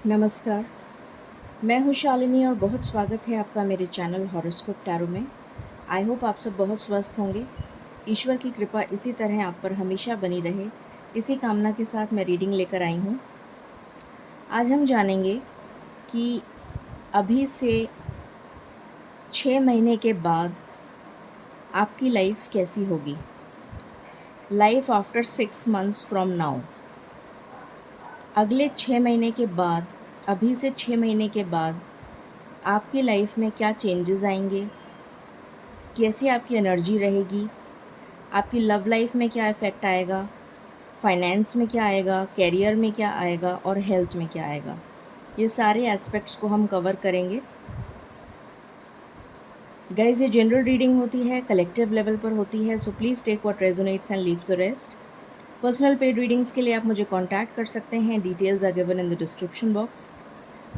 नमस्कार, मैं हूँ शालिनी और बहुत स्वागत है आपका मेरे चैनल हॉरोस्कोप टैरो में। आई होप आप सब बहुत स्वस्थ होंगे। ईश्वर की कृपा इसी तरह आप पर हमेशा बनी रहे, इसी कामना के साथ मैं रीडिंग लेकर आई हूँ। आज हम जानेंगे कि अभी से 6 महीने के बाद आपकी लाइफ कैसी होगी। Life after 6 months from now. अगले 6 महीने के बाद, अभी से 6 महीने के बाद आपकी लाइफ में क्या चेंजेस आएंगे, कैसी आपकी एनर्जी रहेगी, आपकी लव लाइफ में क्या इफ़ेक्ट आएगा, फाइनेंस में क्या आएगा, करियर में क्या आएगा और हेल्थ में क्या आएगा। ये सारे एस्पेक्ट्स को हम कवर करेंगे। गाइस, ये जनरल रीडिंग होती है, कलेक्टिव लेवल पर होती है, so please take what resonates and leave the rest. Personal paid readings के लिए आप मुझे कॉन्टैक्ट कर सकते हैं। Details are given in the description box.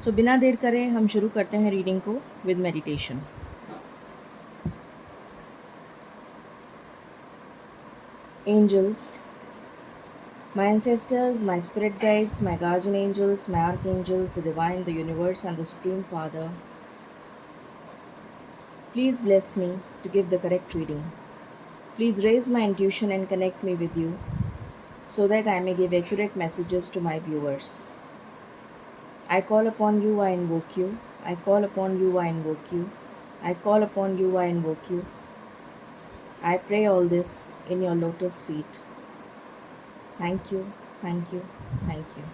So बिना देर करे हम शुरू करते हैं रीडिंग को with meditation. Angels, my ancestors, my spirit guides, my guardian angels, my archangels, the divine, the universe, and the Supreme Father, please bless me to give the correct reading. Please raise my intuition and connect me with you so that I may give accurate messages to my viewers. I call upon you, I invoke you. I call upon you, I invoke you. I call upon you, I invoke you. I pray all this in your lotus feet. Thank you, thank you, thank you.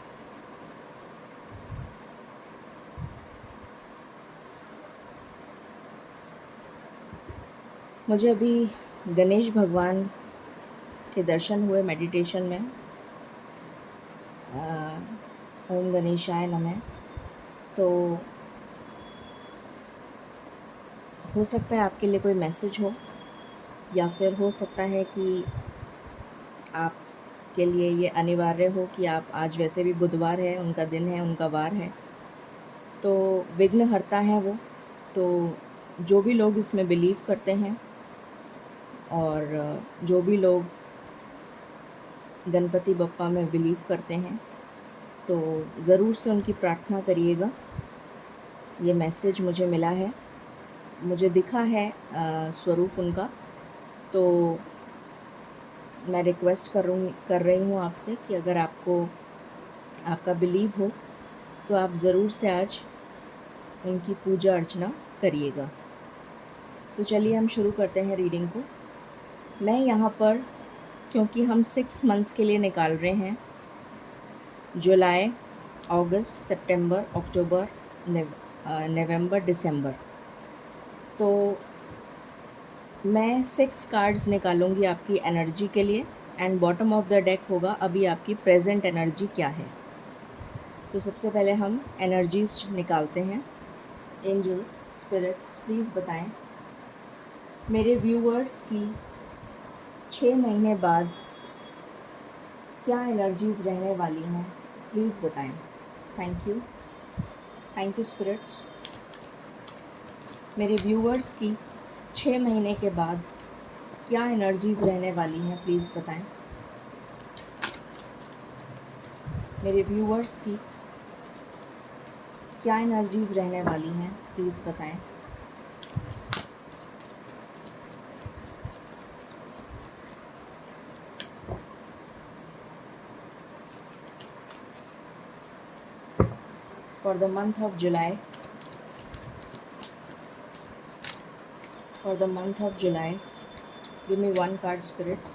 मुझे अभी गणेश भगवान के दर्शन हुए meditation में। ओम गणेशाय नमः। तो हो सकता है आपके लिए कोई मैसेज हो, या फिर हो सकता है कि आपके लिए ये अनिवार्य हो कि आप आज, वैसे भी बुधवार है, उनका दिन है, उनका वार है, तो विघ्नहर्ता है वो। तो जो भी लोग इसमें बिलीव करते हैं और जो भी लोग गणपति बप्पा में बिलीव करते हैं, तो ज़रूर से उनकी प्रार्थना करिएगा। ये मैसेज मुझे मिला है, मुझे दिखा है स्वरूप उनका। तो मैं रिक्वेस्ट कर रही हूँ आपसे कि अगर आपका बिलीव हो तो आप ज़रूर से आज उनकी पूजा अर्चना करिएगा। तो चलिए हम शुरू करते हैं रीडिंग को। मैं यहाँ पर, क्योंकि हम 6 मंथ्स के लिए निकाल रहे हैं, जुलाई, अगस्त, सितंबर, अक्टूबर, नवंबर, दिसंबर, तो मैं 6 कार्ड्स निकालूंगी आपकी एनर्जी के लिए, and bottom of the deck होगा अभी आपकी प्रेजेंट एनर्जी क्या है। तो सबसे पहले हम एनर्जीज निकालते हैं। एंजल्स, स्पिरिट्स, प्लीज़ बताएं मेरे व्यूअर्स की 6 महीने बाद क्या एनर्जीज रहने वाली हैं, प्लीज़ बताएं। Thank you spirits. मेरे व्यूअर्स की 6 महीने के बाद क्या एनर्जीज रहने वाली हैं, प्लीज़ बताएं। मेरे व्यूअर्स की क्या एनर्जीज रहने वाली हैं, प्लीज़ बताएं। For the month of July, give me one card, spirits.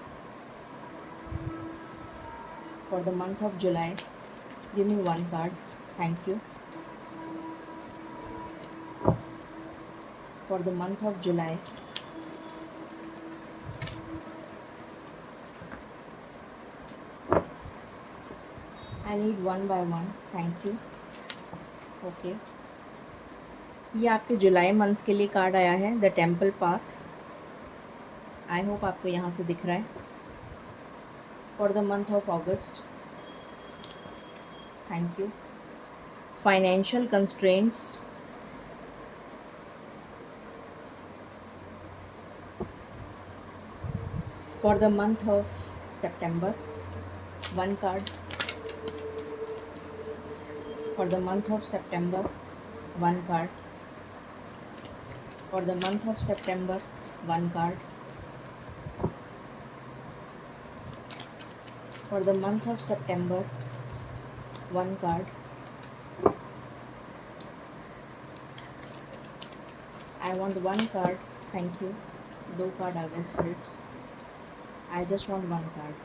For the month of July, give me one card. Thank you. For the month of July, I need one by one. Thank you. Okay, ये आपके जुलाई month के लिए card आया है, the temple path. I hope आपको यहाँ से दिख रहा है। For the month of August, thank you. Financial constraints. For the month of September, one card. For the month of September, one card. For the month of September, one card. For the month of September, one card. I want one card. Thank you. 2 card आ गए spirits. I just want one card.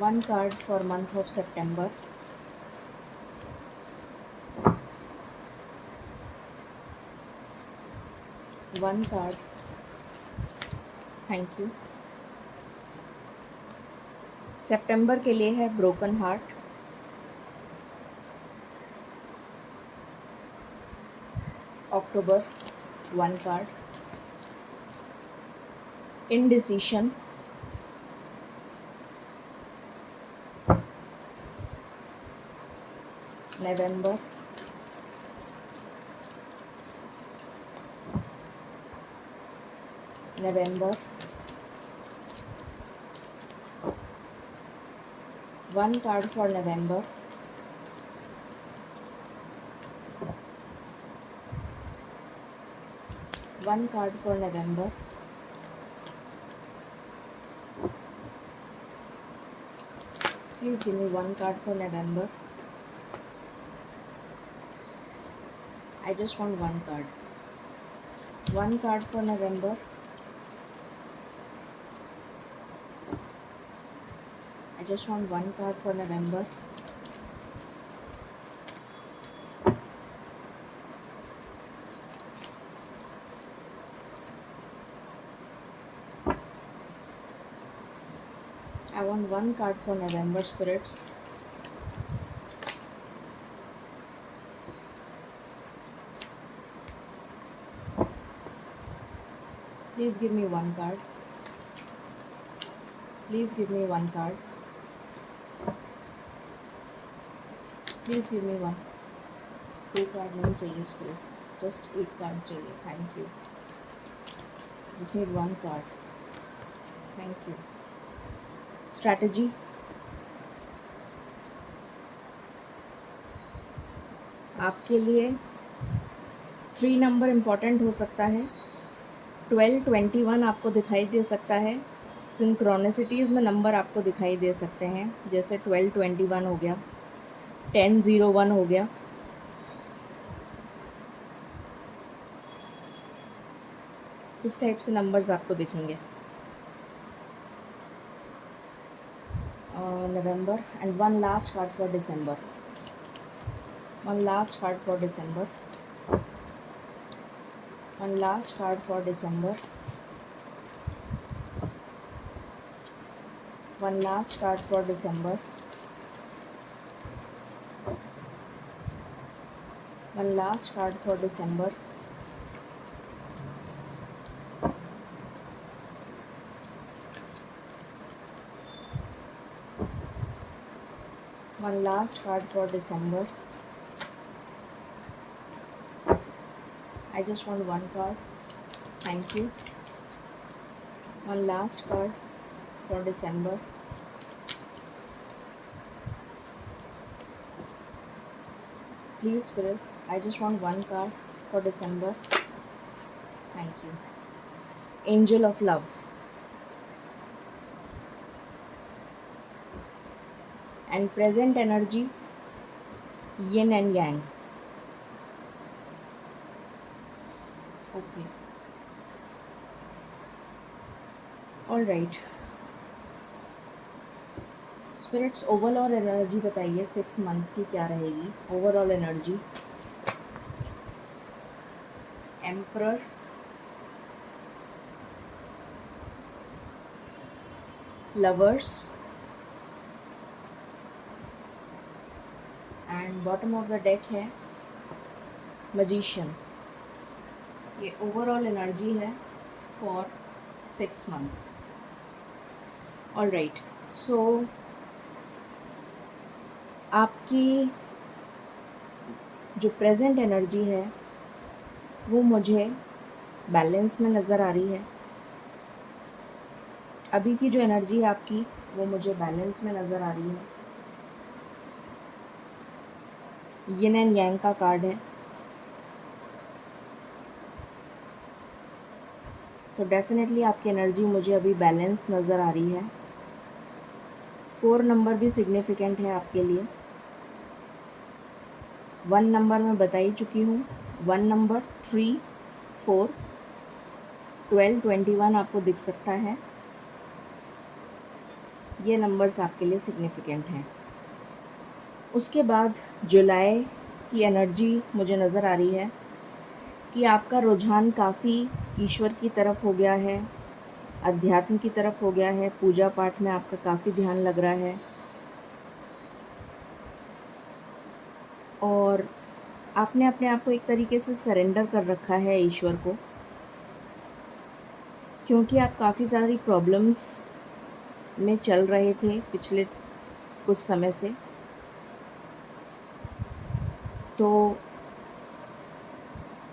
One card for month of September. One card. Thank you. सितंबर के लिए है broken heart. October, one card. Indecision. November. One card for November. One card for November. Please give me one card for November. I just want one card. One card for November. I just want one card for November. I want one card for November, spirits. Please give me one card. Please give me one card. Please give me one. 2 card नहीं चाहिए spirits, just 1 card चाहिए. Thank you. Just need one card. Thank you. Strategy. आपके लिए 3 number important हो सकता है. 12, 21 आपको दिखाई दे सकता है. सिंक्रोनिसिटीज़ में नंबर आपको दिखाई दे सकते हैं, जैसे 12, 21 हो गया, 10, 01 हो गया. इस टाइप से नंबर्स आपको दिखेंगे. November. And one last card for December. One last card for December. One last card for December. One last card for December. One last card for December. One last card for December. I just want one card. Thank you. One last card for December. Please, spirits, I just want one card for December. Thank you. Angel of Love. And present energy, yin and yang. Okay. All right. Spirits overall energy बताइए 6 months की क्या रहेगी. Overall energy. Emperor. Lovers. And bottom of the deck है magician. ये overall energy है for 6 months. All right. So आपकी जो present energy है वो मुझे बैलेंस में नज़र आ रही है. अभी की जो एनर्जी है आपकी वो मुझे बैलेंस में नज़र आ रही है. यिन एंड यांग का कार्ड है। तो डेफ़िनेटली आपकी एनर्जी मुझे अभी बैलेंस्ड नज़र आ रही है। 4 नंबर भी सिग्निफिकेंट है आपके लिए। 1 नंबर मैं बता ही चुकी हूँ। 1 नंबर, 3, 4, 12, 21 आपको दिख सकता है। ये नंबर्स आपके लिए सिग्निफिकेंट हैं। उसके बाद जुलाई की एनर्जी मुझे नज़र आ रही है कि आपका रुझान काफ़ी ईश्वर की तरफ हो गया है, अध्यात्म की तरफ हो गया है, पूजा पाठ में आपका काफ़ी ध्यान लग रहा है और आपने अपने आप को एक तरीके से सरेंडर कर रखा है ईश्वर को, क्योंकि आप काफ़ी सारी प्रॉब्लम्स में चल रहे थे पिछले कुछ समय से। तो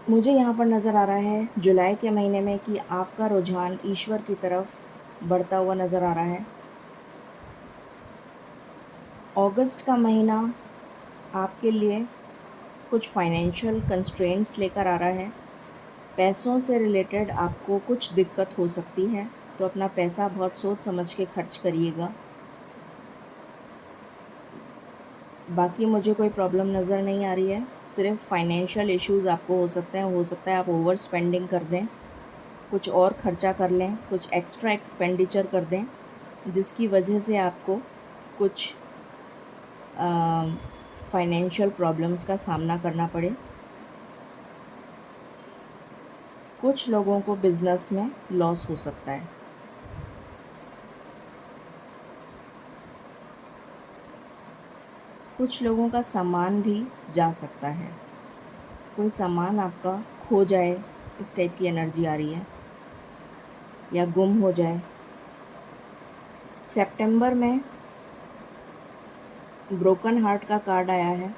मुझे यहाँ पर नज़र आ रहा है जुलाई के महीने में कि आपका रुझान ईश्वर की तरफ बढ़ता हुआ नज़र आ रहा है। अगस्त का महीना आपके लिए कुछ फाइनेंशियल कंस्ट्रेंट्स लेकर आ रहा है। पैसों से रिलेटेड आपको कुछ दिक्कत हो सकती है, तो अपना पैसा बहुत सोच समझ के खर्च करिएगा। बाकी मुझे कोई प्रॉब्लम नज़र नहीं आ रही है, सिर्फ फाइनेंशियल इश्यूज़ आपको हो सकता है आप ओवर स्पेंडिंग कर दें, कुछ और खर्चा कर लें, कुछ एक्स्ट्रा एक्सपेंडिचर कर दें, जिसकी वजह से आपको कुछ फाइनेंशियल प्रॉब्लम्स का सामना करना पड़े। कुछ लोगों को बिज़नेस में लॉस हो सकता है। कुछ लोगों का सामान भी जा सकता है, कोई सामान आपका खो जाए, इस टाइप की एनर्जी आ रही है, या गुम हो जाए। सितंबर में ब्रोकन हार्ट का कार्ड आया है।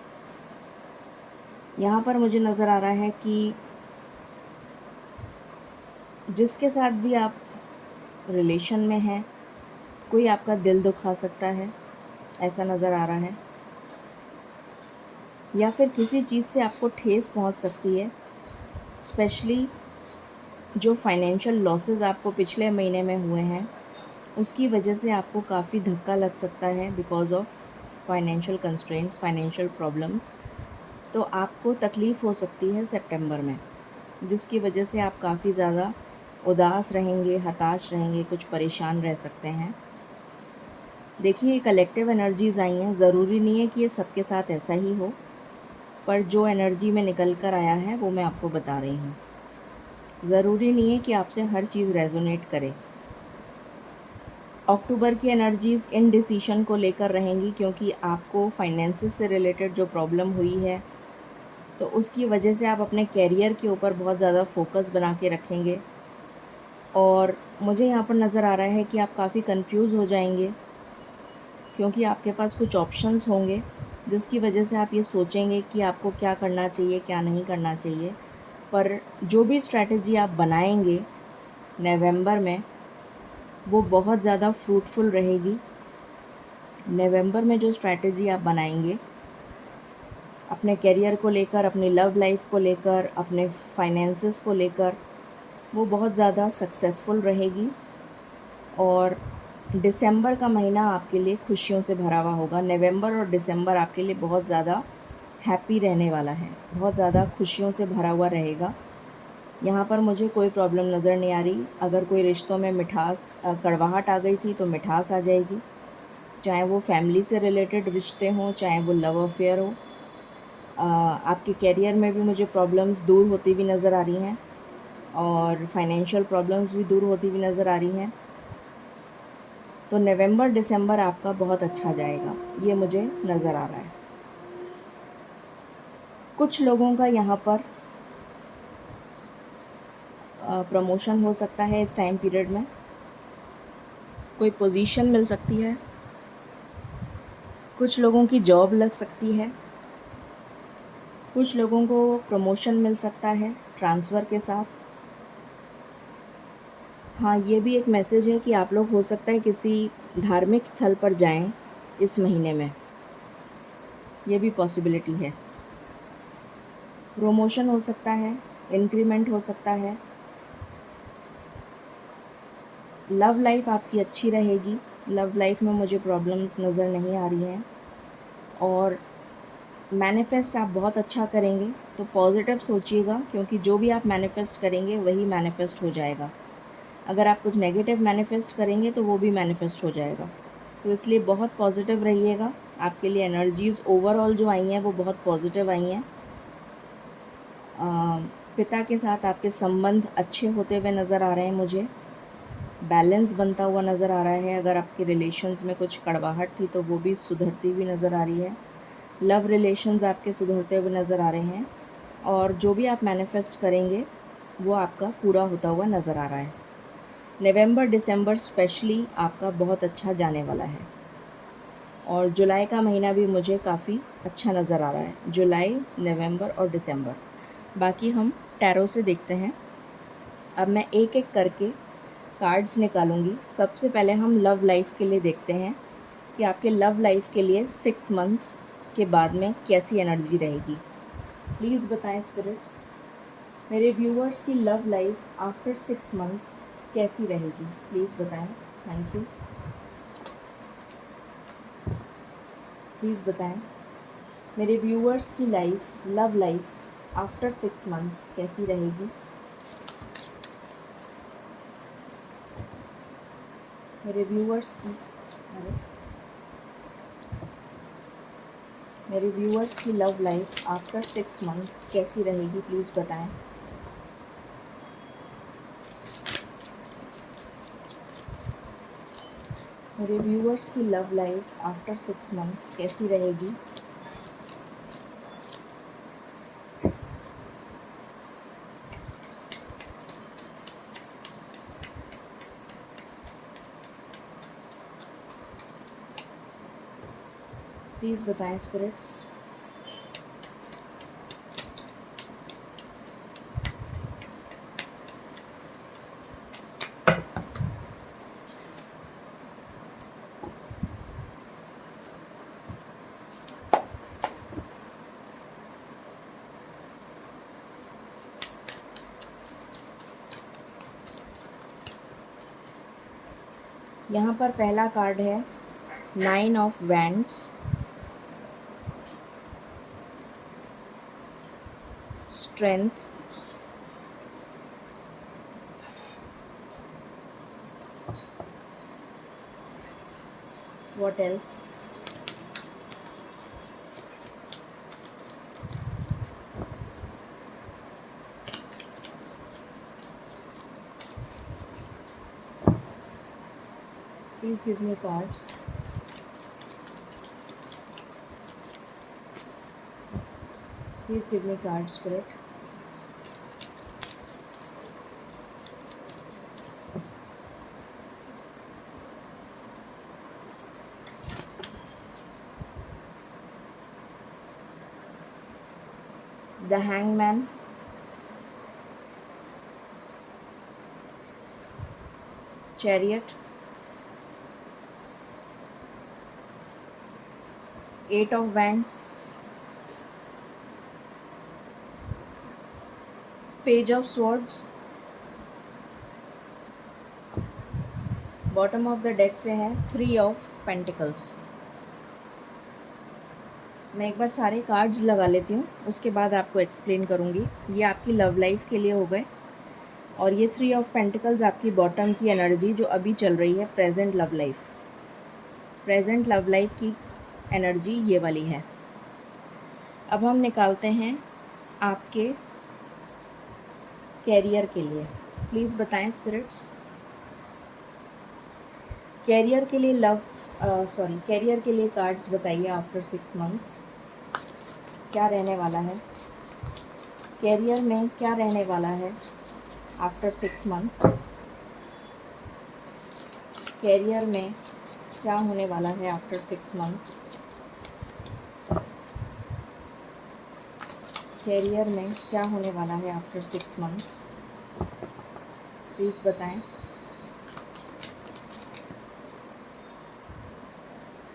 यहाँ पर मुझे नज़र आ रहा है कि जिसके साथ भी आप रिलेशन में हैं, कोई आपका दिल दुखा सकता है, ऐसा नज़र आ रहा है, या फिर किसी चीज़ से आपको ठेस पहुँच सकती है। स्पेशली जो फाइनेंशियल लॉसेस आपको पिछले महीने में हुए हैं, उसकी वजह से आपको काफ़ी धक्का लग सकता है because of financial constraints, financial problems. तो आपको तकलीफ़ हो सकती है सितंबर में, जिसकी वजह से आप काफ़ी ज़्यादा उदास रहेंगे, हताश रहेंगे, कुछ परेशान रह सकते हैं। देखिए, कलेक्टिव एनर्जीज़ आई हैं, ज़रूरी नहीं है कि ये सबके साथ ऐसा ही हो, पर जो एनर्जी में निकल कर आया है वो मैं आपको बता रही हूँ। ज़रूरी नहीं है कि आपसे हर चीज़ रेजोनेट करे। अक्टूबर की एनर्जीज़ इनडिसीशन को लेकर रहेंगी, क्योंकि आपको फाइनेंसेस से रिलेटेड जो प्रॉब्लम हुई है, तो उसकी वजह से आप अपने कैरियर के ऊपर बहुत ज़्यादा फोकस बना के रखेंगे। और मुझे यहाँ पर नज़र आ रहा है कि आप काफ़ी कंफ्यूज हो जाएंगे, क्योंकि आपके पास कुछ ऑप्शंस होंगे, जिसकी वजह से आप ये सोचेंगे कि आपको क्या करना चाहिए, क्या नहीं करना चाहिए। पर जो भी स्ट्रैटेजी आप बनाएंगे नवंबर में, वो बहुत ज़्यादा फ्रूटफुल रहेगी। नवंबर में जो स्ट्रैटेजी आप बनाएंगे अपने करियर को लेकर, अपनी लव लाइफ को लेकर, अपने फाइनेंसेस को लेकर, वो बहुत ज़्यादा सक्सेसफुल रहेगी। और दिसंबर का महीना आपके लिए खुशियों से भरा हुआ होगा। नवंबर और दिसंबर आपके लिए बहुत ज़्यादा हैप्पी रहने वाला है, बहुत ज़्यादा खुशियों से भरा हुआ रहेगा। यहाँ पर मुझे कोई प्रॉब्लम नज़र नहीं आ रही। अगर कोई रिश्तों में कड़वाहट आ गई थी, तो मिठास आ जाएगी, चाहे वो फैमिली से रिलेटेड रिश्ते हों, चाहे वो लव अफेयर हो। आपके करियर में भी मुझे प्रॉब्लम्स दूर होती हुई नज़र आ रही हैं, और फाइनेंशियल प्रॉब्लम्स भी दूर होती हुई नज़र आ रही हैं। तो नवंबर दिसंबर आपका बहुत अच्छा जाएगा, ये मुझे नज़र आ रहा है। कुछ लोगों का यहाँ पर प्रमोशन हो सकता है इस टाइम पीरियड में, कोई पोजीशन मिल सकती है, कुछ लोगों की जॉब लग सकती है, कुछ लोगों को प्रमोशन मिल सकता है ट्रांसफ़र के साथ। हाँ, ये भी एक मैसेज है कि आप लोग हो सकता है किसी धार्मिक स्थल पर जाएं इस महीने में, ये भी पॉसिबिलिटी है। प्रमोशन हो सकता है, इंक्रीमेंट हो सकता है। लव लाइफ आपकी अच्छी रहेगी, लव लाइफ में मुझे प्रॉब्लम्स नज़र नहीं आ रही हैं। और मैनिफेस्ट आप बहुत अच्छा करेंगे, तो पॉजिटिव सोचिएगा, क्योंकि जो भी आप मैनिफेस्ट करेंगे वही मैनिफेस्ट हो जाएगा। अगर आप कुछ नेगेटिव मैनिफेस्ट करेंगे तो वो भी मैनिफेस्ट हो जाएगा। तो इसलिए बहुत पॉजिटिव रहिएगा। आपके लिए एनर्जीज़ ओवरऑल जो आई हैं वो बहुत पॉजिटिव आई हैं। पिता के साथ आपके संबंध अच्छे होते हुए नज़र आ रहे हैं मुझे, बैलेंस बनता हुआ नज़र आ रहा है। अगर आपके रिलेशंस में कुछ कड़वाहट थी तो वो भी सुधरती हुई नज़र आ रही है। लव रिलेशंस आपके सुधरते हुए नज़र आ रहे हैं, और जो भी आप मैनिफेस्ट करेंगे वो आपका पूरा होता हुआ नज़र आ रहा है। नवंबर दिसंबर स्पेशली आपका बहुत अच्छा जाने वाला है, और जुलाई का महीना भी मुझे काफ़ी अच्छा नज़र आ रहा है, जुलाई, नवंबर और दिसंबर। बाकी हम टैरो से देखते हैं। अब मैं एक एक करके कार्ड्स निकालूंगी। सबसे पहले हम लव लाइफ के लिए देखते हैं कि आपके लव लाइफ के लिए 6 मंथ्स के बाद में कैसी एनर्जी रहेगी। प्लीज़ बताएं स्पिरिट्स, मेरे व्यूअर्स की लव लाइफ आफ्टर 6 मंथ्स कैसी रहेगी, प्लीज़ बताएं। Thank you. प्लीज़ बताएं मेरे व्यूअर्स की लव लाइफ आफ्टर 6 मंथ्स कैसी रहेगी। मेरे व्यूअर्स की अरे मेरे व्यूअर्स की लव लाइफ आफ्टर 6 मंथ्स कैसी रहेगी, प्लीज़ बताएं। मेरे व्यूअर्स की लव लाइफ आफ्टर 6 मंथ्स कैसी रहेगी। प्लीज़ बताएं स्पिरिट्स। यहाँ पर पहला कार्ड है 9 of wands, strength, what else, please give me cards. Please give me card spirit. The hangman, chariot, 8 of wands, page of swords. Bottom of the deck से है 3 of pentacles. मैं एक बार सारे कार्ड्स लगा लेती हूँ, उसके बाद आपको एक्सप्लेन करूँगी। ये आपकी लव लाइफ के लिए हो गए, और ये 3 ऑफ पेंटिकल्स आपकी बॉटम की एनर्जी जो अभी चल रही है, present love life. Present love life की एनर्जी ये वाली है। अब हम निकालते हैं आपके कैरियर के लिए। प्लीज़ बताएं स्पिरिट्स, कैरियर के लिए कैरियर के लिए कार्ड्स बताइए। आफ्टर 6 मंथ्स क्या रहने वाला है, कैरियर में क्या रहने वाला है आफ्टर 6 मंथ्स। कैरियर में क्या होने वाला है आफ्टर 6 मंथ्स। कैरियर में क्या होने वाला है आफ्टर 6 मंथ्स, प्लीज़ बताएं।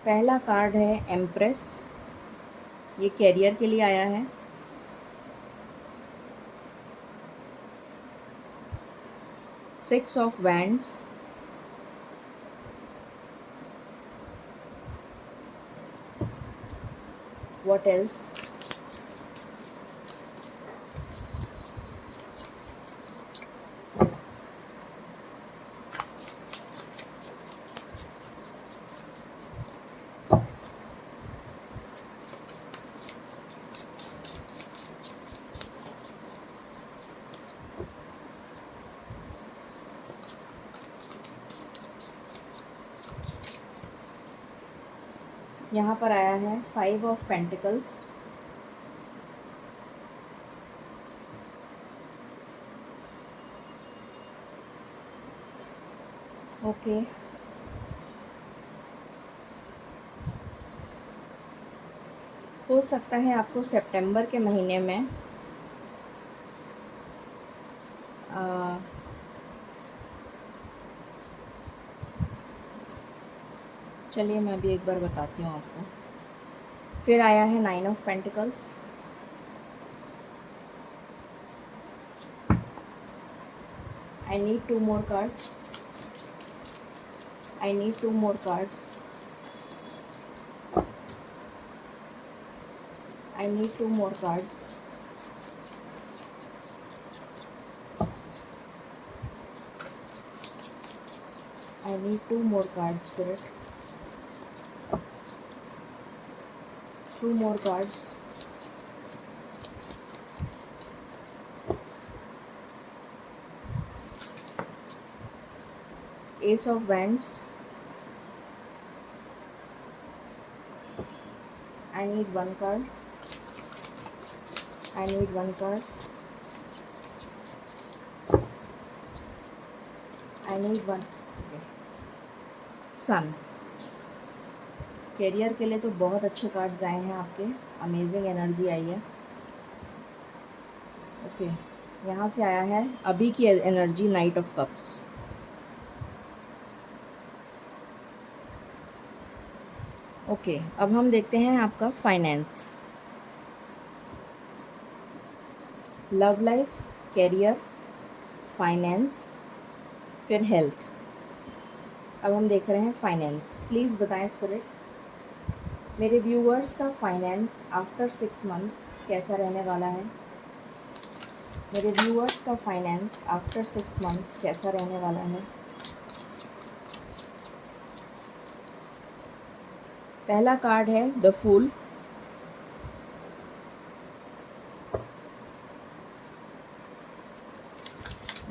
पहला कार्ड है एम्प्रेस, ये कैरियर के लिए आया है। 6 of wands, what else? यहाँ पर आया है 5 ऑफ पेंटिकल्स, ओके। हो सकता है आपको सितंबर के महीने में चलिए मैं अभी एक बार बताती हूँ आपको। फिर आया है 9 of pentacles, I need 2 more cards. I need 2 more cards. I need 2 more cards. I need 2 more cards, Spirit. 2 more cards. Ace of Wands. I need 1 card. I need 1 card. I need 1. Okay. Sun. Career के लिए तो बहुत अच्छे cards आए हैं आपके, amazing energy आई है। Okay, यहाँ से आया है अभी की energy, knight of cups. Okay, अब हम देखते हैं आपका finance, love life, career, finance, फिर हेल्थ। अब हम देख रहे हैं फाइनेंस। प्लीज़ बताएं स्पिरिट्स, मेरे व्यूअर्स का फाइनेंस आफ्टर 6 मंथ्स कैसा रहने वाला है? मेरे व्यूअर्स का फाइनेंस आफ्टर 6 मंथ्स कैसा रहने वाला है? पहला कार्ड है the fool,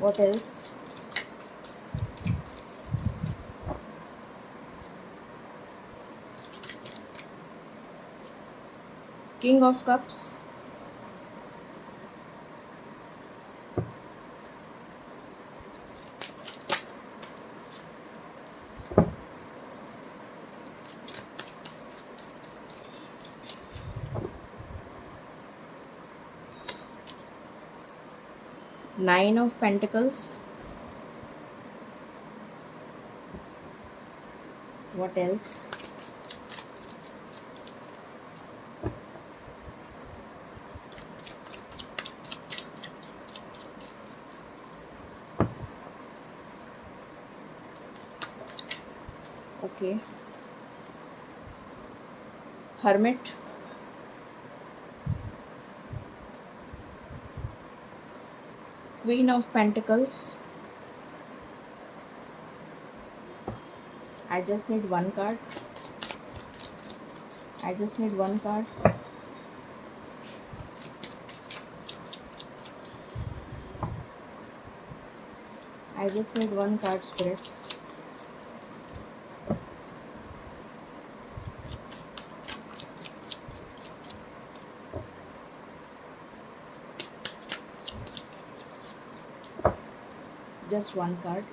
what else? King of cups, nine of pentacles, what else? Okay, hermit, queen of pentacles, I just need 1 card. I just need 1 card. I just need 1 card, spirits. Just 1 card.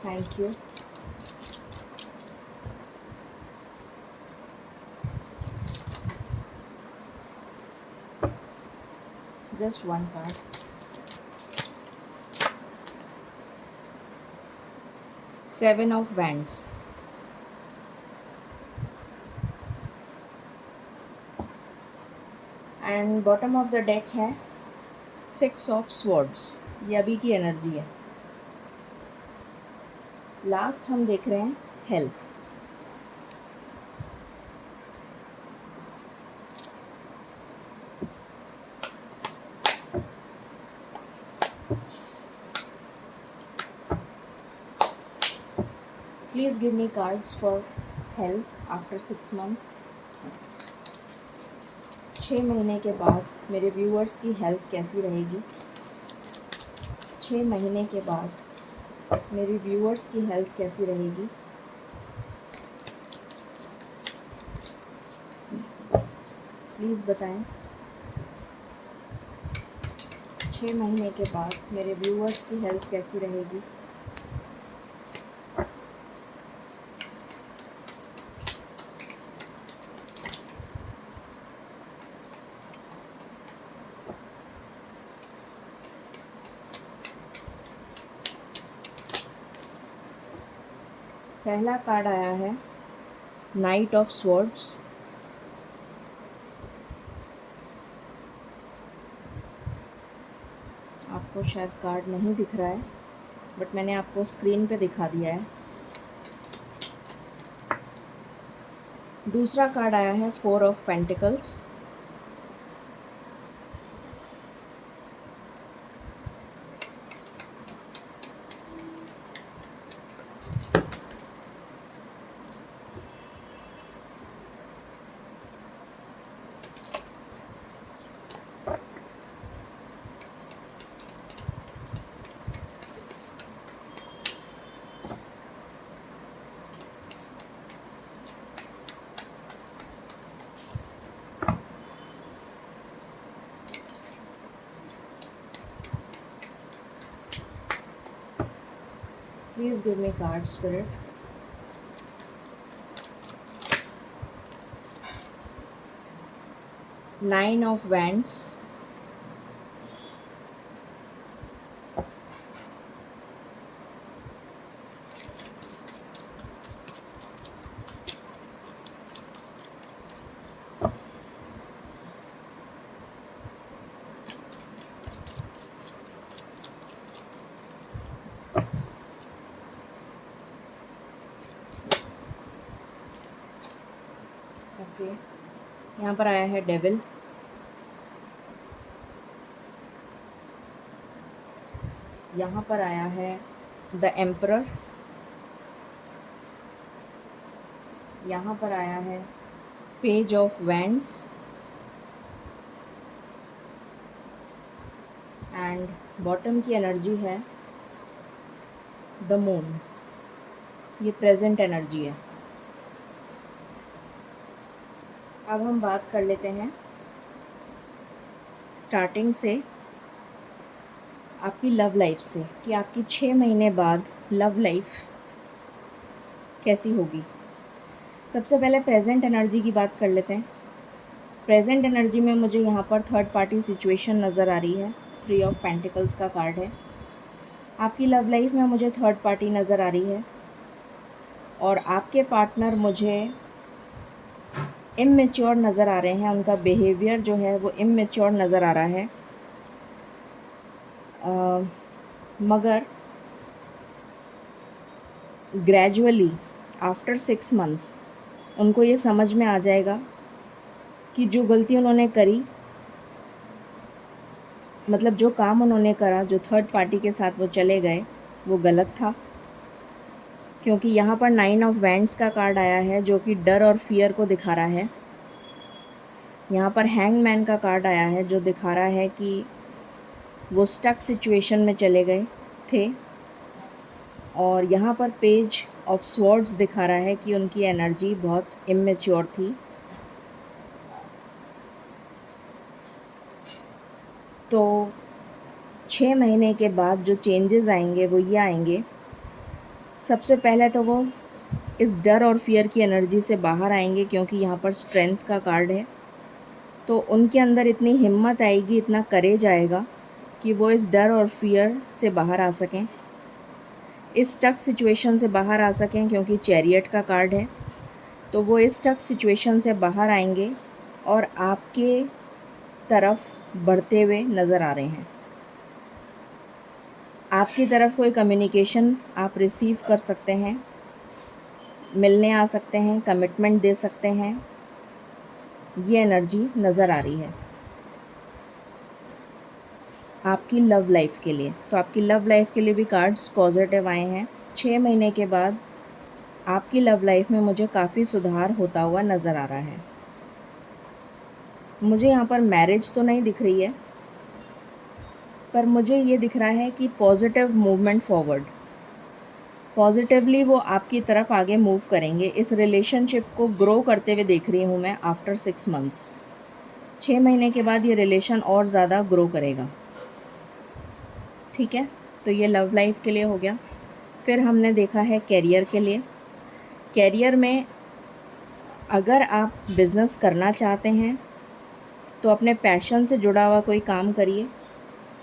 Thank you. Just 1 card. Seven of Wands. And bottom of the deck है 6 of swords, ये अभी की energy है। Last हम देख रहे हैं health. Please give me cards for health after 6 months. 6 महीने के बाद मेरे व्यूअर्स की हेल्थ कैसी रहेगी? 6 महीने के बाद मेरे व्यूअर्स की हेल्थ कैसी रहेगी? प्लीज़ बताएं। 6 महीने के बाद मेरे व्यूअर्स की हेल्थ कैसी रहेगी? पहला कार्ड आया है नाइट ऑफ स्वॉर्ड्स। आपको शायद कार्ड नहीं दिख रहा है, बट मैंने आपको स्क्रीन पे दिखा दिया है। दूसरा कार्ड आया है 4 of pentacles. Please give me card, Spirit. Nine of Wands. Okay, यहाँ पर आया है डेविल। यहाँ पर आया है द एम्परर। यहाँ पर आया है page of wands and bottom की एनर्जी है द मून। ये प्रेजेंट एनर्जी है। अब हम बात कर लेते हैं स्टार्टिंग से आपकी लव लाइफ से, कि आपकी 6 महीने बाद लव लाइफ कैसी होगी। सबसे पहले प्रेजेंट एनर्जी की बात कर लेते हैं। प्रेजेंट एनर्जी में मुझे यहाँ पर थर्ड पार्टी सिचुएशन नज़र आ रही है। 3 ऑफ पेंटिकल्स का कार्ड है। आपकी लव लाइफ में मुझे थर्ड पार्टी नज़र आ रही है और आपके पार्टनर मुझे इमैच्योर नज़र आ रहे हैं। उनका बिहेवियर जो है वो इमैच्योर नज़र आ रहा है। मगर ग्रेजुअली आफ्टर 6 मंथ्स उनको ये समझ में आ जाएगा कि जो गलती उन्होंने करी, मतलब जो काम उन्होंने करा, जो थर्ड पार्टी के साथ वो चले गए, वो गलत था। क्योंकि यहाँ पर 9 ऑफ वैंड्स का कार्ड आया है जो कि डर और फियर को दिखा रहा है। यहाँ पर हैंगमैन का कार्ड आया है जो दिखा रहा है कि वो स्टक सिचुएशन में चले गए थे। और यहाँ पर पेज ऑफ स्वॉर्ड्स दिखा रहा है कि उनकी एनर्जी बहुत इमेच्योर थी। तो 6 महीने के बाद जो चेंजेस आएंगे वो ये आएंगे। सबसे पहले तो वो इस डर और फियर की एनर्जी से बाहर आएंगे, क्योंकि यहाँ पर स्ट्रेंथ का कार्ड है। तो उनके अंदर इतनी हिम्मत आएगी, इतना करेज आएगा कि वो इस डर और फियर से बाहर आ सकें, इस स्टक सिचुएशन से बाहर आ सकें। क्योंकि चैरियट का कार्ड है, तो वो इस स्टक सिचुएशन से बाहर आएंगे और आपके तरफ बढ़ते हुए नज़र आ रहे हैं। आपकी तरफ कोई कम्युनिकेशन आप रिसीव कर सकते हैं, मिलने आ सकते हैं, कमिटमेंट दे सकते हैं, ये एनर्जी नज़र आ रही है आपकी लव लाइफ के लिए। तो आपकी लव लाइफ के लिए भी कार्ड्स पॉजिटिव आए हैं। 6 महीने के बाद आपकी लव लाइफ में मुझे काफ़ी सुधार होता हुआ नज़र आ रहा है। मुझे यहाँ पर मैरिज तो नहीं दिख रही है, पर मुझे ये दिख रहा है कि पॉजिटिव मूवमेंट फॉरवर्ड, पॉजिटिवली वो आपकी तरफ आगे मूव करेंगे। इस रिलेशनशिप को ग्रो करते हुए देख रही हूँ मैं आफ्टर 6 मंथ्स। 6 महीने के बाद ये रिलेशन और ज़्यादा ग्रो करेगा। ठीक है, तो ये लव लाइफ के लिए हो गया। फिर हमने देखा है कैरियर के लिए। कैरियर में अगर आप बिज़नेस करना चाहते हैं तो अपने पैशन से जुड़ा हुआ कोई काम करिए,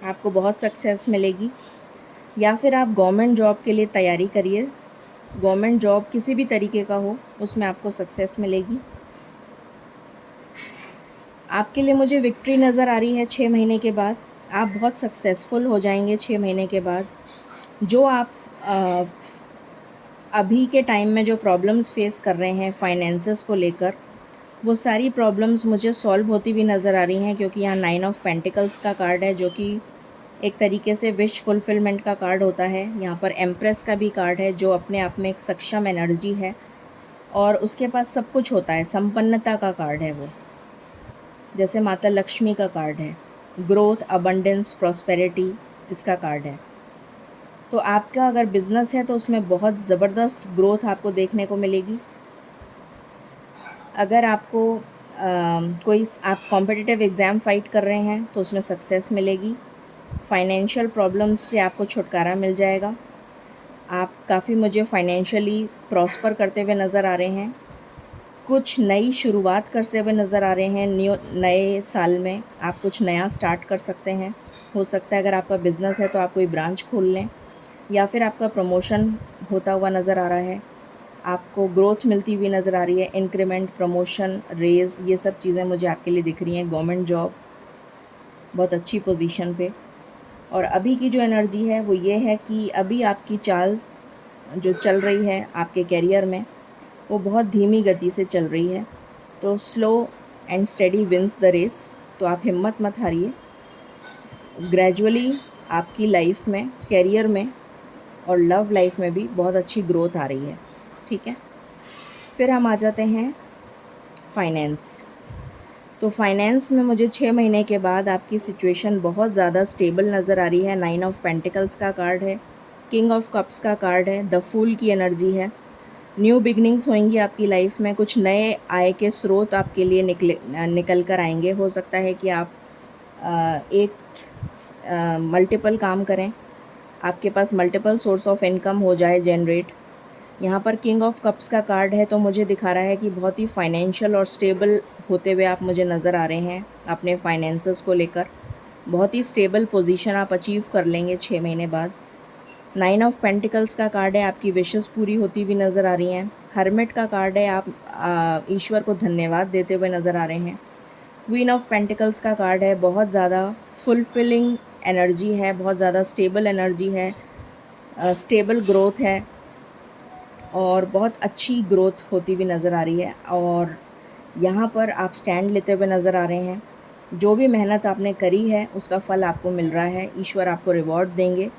आपको बहुत सक्सेस मिलेगी। या फिर आप गवर्नमेंट जॉब के लिए तैयारी करिए, गवर्नमेंट जॉब किसी भी तरीके का हो, उसमें आपको सक्सेस मिलेगी। आपके लिए मुझे विक्ट्री नज़र आ रही है 6 महीने के बाद। आप बहुत सक्सेसफुल हो जाएंगे 6 महीने के बाद। जो आप अभी के टाइम में जो प्रॉब्लम्स फेस कर रहे हैं फाइनेंसेस को लेकर, वो सारी प्रॉब्लम्स मुझे सॉल्व होती हुई नज़र आ रही हैं, क्योंकि यहाँ 9 ऑफ पेंटिकल्स का कार्ड है, जो कि एक तरीके से विश फुलफिलमेंट का कार्ड होता है। यहाँ पर एम्प्रेस का भी कार्ड है, जो अपने आप में एक सक्षम एनर्जी है और उसके पास सब कुछ होता है, संपन्नता का कार्ड है वो, जैसे माता लक्ष्मी का कार्ड है। ग्रोथ, अबंडेंस, प्रॉस्पेरिटी इसका कार्ड है। तो आपका अगर बिज़नेस है तो उसमें बहुत ज़बरदस्त ग्रोथ आपको देखने को मिलेगी। अगर आपको कोई आप कॉम्पिटिटिव एग्ज़ाम फ़ाइट कर रहे हैं तो उसमें सक्सेस मिलेगी। फाइनेंशियल प्रॉब्लम्स से आपको छुटकारा मिल जाएगा। आप काफ़ी मुझे फाइनेंशियली प्रॉस्पर करते हुए नज़र आ रहे हैं। कुछ नई शुरुआत करते हुए नज़र आ रहे हैं। नए साल में आप कुछ नया स्टार्ट कर सकते हैं। हो सकता है अगर आपका बिज़नेस है तो आप कोई ब्रांच खोल लें, या फिर आपका प्रमोशन होता हुआ नज़र आ रहा है, आपको ग्रोथ मिलती हुई नज़र आ रही है। इंक्रीमेंट, प्रमोशन, रेज़, ये सब चीज़ें मुझे आपके लिए दिख रही हैं। गवर्नमेंट जॉब बहुत अच्छी पोजीशन पे। और अभी की जो एनर्जी है वो ये है कि अभी आपकी चाल जो चल रही है आपके कैरियर में, वो बहुत धीमी गति से चल रही है। तो slow and steady wins the race. तो आप हिम्मत मत हारिए। ग्रेजुअली आपकी लाइफ में, कैरियर में और लव लाइफ में भी बहुत अच्छी ग्रोथ आ रही है। ठीक है, फिर हम आ जाते हैं फाइनेंस। तो फाइनेंस में मुझे 6 महीने के बाद आपकी सिचुएशन बहुत ज़्यादा स्टेबल नज़र आ रही है। 9 ऑफ पेंटिकल्स का कार्ड है, किंग ऑफ कप्स का कार्ड है, द फूल की एनर्जी है। न्यू बिगनिंग्स होंगी आपकी लाइफ में। कुछ नए आय के स्रोत आपके लिए निकल कर आएंगे। हो सकता है कि आप मल्टीपल काम करें, आपके पास मल्टीपल सोर्स ऑफ इनकम हो जाए जनरेट। यहाँ पर किंग ऑफ कप्स का कार्ड है, तो मुझे दिखा रहा है कि बहुत ही फाइनेंशियल और स्टेबल होते हुए आप मुझे नज़र आ रहे हैं। अपने फाइनेंसेस को लेकर बहुत ही स्टेबल पोजीशन आप अचीव कर लेंगे 6 महीने बाद। 9 ऑफ पेंटिकल्स का कार्ड है, आपकी विशेस पूरी होती हुई नज़र आ रही हैं। हर्मिट का कार्ड है, आप ईश्वर को धन्यवाद देते हुए नज़र आ रहे हैं। क्वीन ऑफ पेंटिकल्स का कार्ड है, बहुत ज़्यादा फुलफिलिंग एनर्जी है, बहुत ज़्यादा स्टेबल एनर्जी है, स्टेबल ग्रोथ है और बहुत अच्छी ग्रोथ होती हुई नज़र आ रही है। और यहाँ पर आप स्टैंड लेते हुए नज़र आ रहे हैं। जो भी मेहनत आपने करी है उसका फल आपको मिल रहा है, ईश्वर आपको रिवॉर्ड देंगे।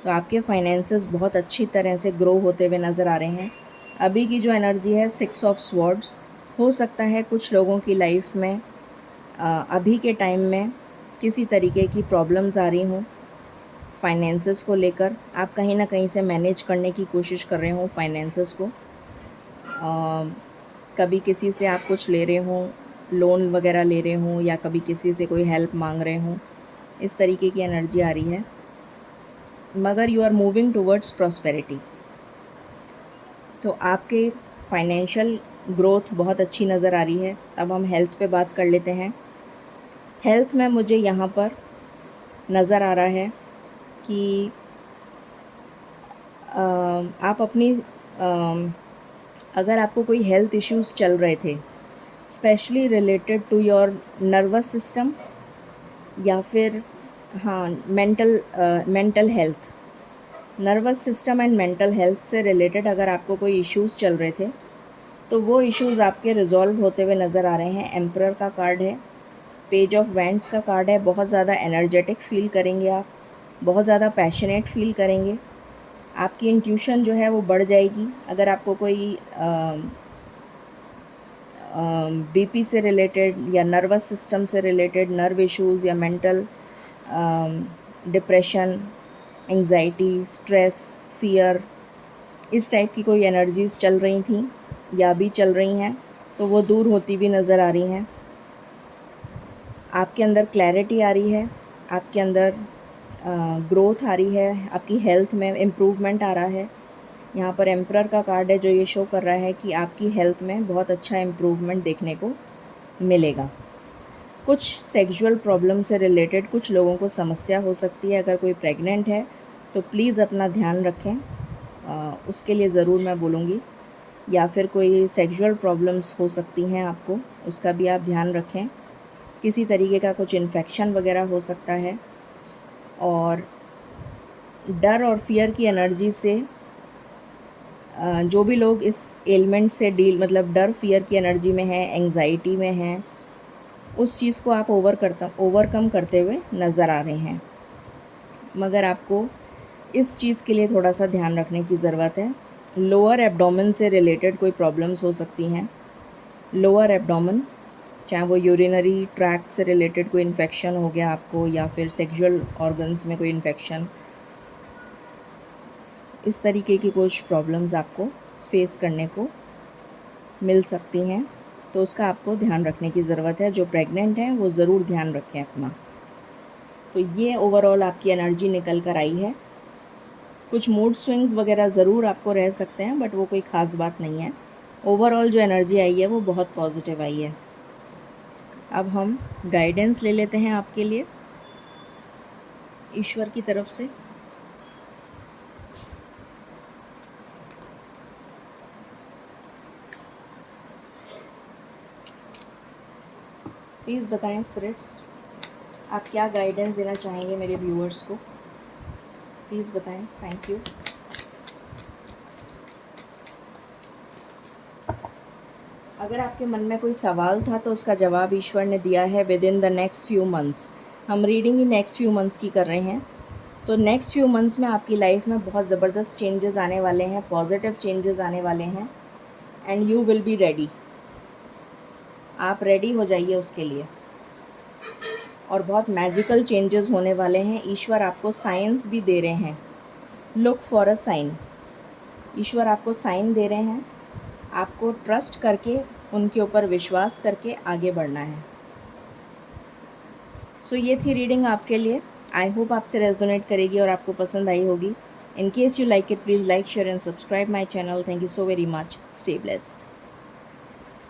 तो आपके फाइनेंसेस बहुत अच्छी तरह से ग्रो होते हुए नज़र आ रहे हैं। अभी की जो एनर्जी है 6 ऑफ स्वॉर्ड्स। हो सकता है कुछ लोगों की लाइफ में अभी के टाइम में किसी तरीके की प्रॉब्लम्स आ रही हों फाइनेंसेस को लेकर। आप कहीं ना कहीं से मैनेज करने की कोशिश कर रहे हों फाइनेंसेस को। कभी किसी से आप कुछ ले रहे हों, लोन वगैरह ले रहे हों, या कभी किसी से कोई हेल्प मांग रहे हों, इस तरीके की एनर्जी आ रही है। मगर you are moving towards prosperity. तो आपके फाइनेंशियल ग्रोथ बहुत अच्छी नज़र आ रही है। अब हम हेल्थ पे बात कर लेते हैं। हेल्थ में मुझे यहाँ पर नज़र आ रहा है कि आप अपनी अगर आपको कोई हेल्थ इश्यूज़ चल रहे थे, specially related to your nervous system या फिर हाँ, mental health, nervous system and mental health से रिलेटेड अगर आपको कोई इश्यूज़ चल रहे थे तो वो इश्यूज़ आपके रिज़ॉल्व होते हुए नज़र आ रहे हैं। एम्परर का कार्ड है, पेज ऑफ वैंड्स का कार्ड है। बहुत ज़्यादा एनर्जेटिक फ़ील करेंगे आप, बहुत ज़्यादा पैशनेट फ़ील करेंगे, आपकी इंट्यूशन जो है वो बढ़ जाएगी। अगर आपको कोई बीपी से रिलेटेड या नर्वस सिस्टम से रिलेटेड नर्व इश्यूज़ या mental depression, anxiety, stress, fear, इस टाइप की कोई एनर्जीज़ चल रही थी या अभी चल रही हैं तो वो दूर होती हुई नज़र आ रही हैं। आपके अंदर क्लैरिटी आ रही है, आपके अंदर ग्रोथ आ रही है, आपकी हेल्थ में इम्प्रूवमेंट आ रहा है। यहाँ पर एम्परर का कार्ड है जो ये शो कर रहा है कि आपकी हेल्थ में बहुत अच्छा इम्प्रूवमेंट देखने को मिलेगा। कुछ सेक्सुअल प्रॉब्लम से रिलेटेड कुछ लोगों को समस्या हो सकती है। अगर कोई प्रेग्नेंट है तो प्लीज़ अपना ध्यान रखें, उसके लिए ज़रूर मैं बोलूँगी। या फिर कोई सेक्सुअल प्रॉब्लम्स हो सकती हैं आपको, उसका भी आप ध्यान रखें। किसी तरीके का कुछ इन्फेक्शन वगैरह हो सकता है। और डर और फियर की एनर्जी से जो भी लोग इस एलिमेंट से मतलब डर फियर की एनर्जी में है, एंग्जाइटी में है, उस चीज़ को आप ओवरकम करते हुए नज़र आ रहे हैं। मगर आपको इस चीज़ के लिए थोड़ा सा ध्यान रखने की ज़रूरत है। लोअर एब्डोमेन से रिलेटेड कोई प्रॉब्लम्स हो सकती हैं। लोअर एब्डोमेन, चाहे वो यूरिनरी ट्रैक्ट से रिलेटेड कोई इन्फेक्शन हो गया आपको या फिर सेक्सुअल ऑर्गन्स में कोई इन्फेक्शन, इस तरीके की कुछ प्रॉब्लम्स आपको फेस करने को मिल सकती हैं, तो उसका आपको ध्यान रखने की ज़रूरत है। जो प्रेग्नेंट हैं वो ज़रूर ध्यान रखें अपना। तो ये ओवरऑल आपकी एनर्जी निकल कर आई है। कुछ मूड स्विंग्स वगैरह ज़रूर आपको रह सकते हैं बट वो कोई ख़ास बात नहीं है। ओवरऑल जो एनर्जी आई है वो बहुत पॉजिटिव आई है। अब हम गाइडेंस ले लेते हैं आपके लिए ईश्वर की तरफ से। प्लीज़ बताएं स्पिरिट्स, आप क्या गाइडेंस देना चाहेंगे मेरे व्यूअर्स को, प्लीज़ बताएं। Thank you. अगर आपके मन में कोई सवाल था तो उसका जवाब ईश्वर ने दिया है with in the next few months. हम रीडिंग ही नेक्स्ट फ्यू मंथ्स की कर रहे हैं, तो नेक्स्ट फ्यू मंथ्स में आपकी लाइफ में बहुत ज़बरदस्त चेंजेस आने वाले हैं, पॉजिटिव चेंजेस आने वाले हैं and you will be ready. आप रेडी हो जाइए उसके लिए। और बहुत मैजिकल चेंजेस होने वाले हैं। ईश्वर आपको साइंस भी दे रहे हैं। Look for a sign. ईश्वर आपको साइन दे रहे हैं, आपको ट्रस्ट करके, उनके ऊपर विश्वास करके आगे बढ़ना है। सो ये थी रीडिंग आपके लिए। आई होप आपसे रेजोनेट करेगी और आपको पसंद आई होगी। In case you like it, please like, share and subscribe my channel. Thank you so very much. Stay blessed.